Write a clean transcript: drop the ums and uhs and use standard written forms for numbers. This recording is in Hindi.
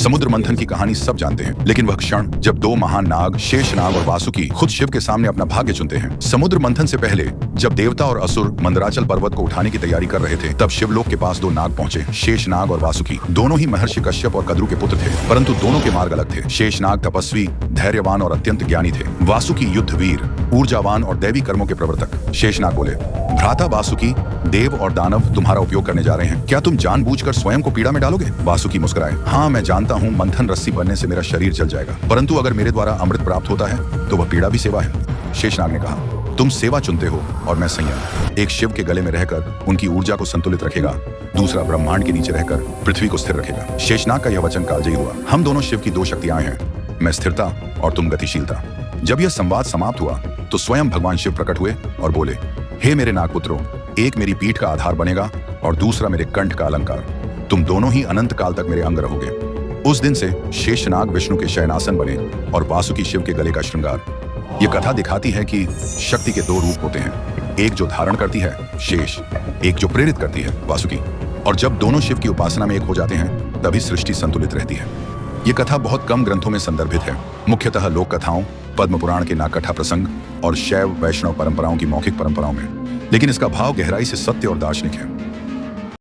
समुद्र मंथन की कहानी सब जानते हैं, लेकिन वह क्षण जब दो महान नाग शेषनाग और वासुकी खुद शिव के सामने अपना भाग्य चुनते हैं। समुद्र मंथन से पहले जब देवता और असुर मंदराचल पर्वत को उठाने की तैयारी कर रहे थे, तब शिवलोक के पास दो नाग पहुंचे। शेषनाग और वासुकी दोनों ही महर्षि कश्यप और कद्रु के पुत्र थे, परंतु दोनों के मार्ग अलग थे। शेषनाग तपस्वी, धैर्यवान और अत्यंत ज्ञानी थे। वासुकी युद्धवीर, ऊर्जावान और दैवी कर्मों के प्रवर्तक। शेषनाग बोले, भ्राता वासुकी, देव और दानव तुम्हारा उपयोग करने जा रहे हैं, क्या तुम जानबूझकर स्वयं को पीड़ा में डालोगे? वासुकी मुस्कुराए, हाँ मैं जानता हूँ मंथन रस्सी बनने से मेरा शरीर जल जाएगा, परंतु अगर मेरे द्वारा अमृत प्राप्त होता है तो वह पीड़ा भी सेवा है। शेषनाग ने कहा, तुम सेवा चुनते हो और मैं संयम। एक शिव के गले में रहकर उनकी ऊर्जा को संतुलित रखेगा, दूसरा ब्रह्मांड के नीचे रहकर पृथ्वी को स्थिर रखेगा। शेषनाग का यह वचन कालजयी हुआ। हम दोनों शिव की दो शक्तियां हैं, मैं स्थिरता और तुम गतिशीलता। जब यह संवाद समाप्त हुआ तो स्वयं भगवान शिव प्रकट हुए और बोले, हे मेरे नागपुत्रों, एक मेरी पीठ का आधार बनेगा और दूसरा मेरे कंठ का अलंकार। तुम दोनों ही अनंत काल तक मेरे अंग रहोगे। उस दिन से शेषनाग विष्णु के शयनासन बने और वासुकी शिव के गले का श्रृंगार। ये कथा दिखाती है कि शक्ति के दो रूप होते हैं, एक जो धारण करती है शेष, एक जो प्रेरित करती है वासुकी। और जब दोनों शिव की उपासना में एक हो जाते हैं तभी सृष्टि संतुलित रहती है। ये कथा बहुत कम ग्रंथों में संदर्भित है, मुख्यतः लोक कथाओं, पद्म पुराण के नागकथा प्रसंग और शैव वैष्णव परंपराओं की मौखिक परंपराओं में, लेकिन इसका भाव गहराई से सत्य और दार्शनिक है।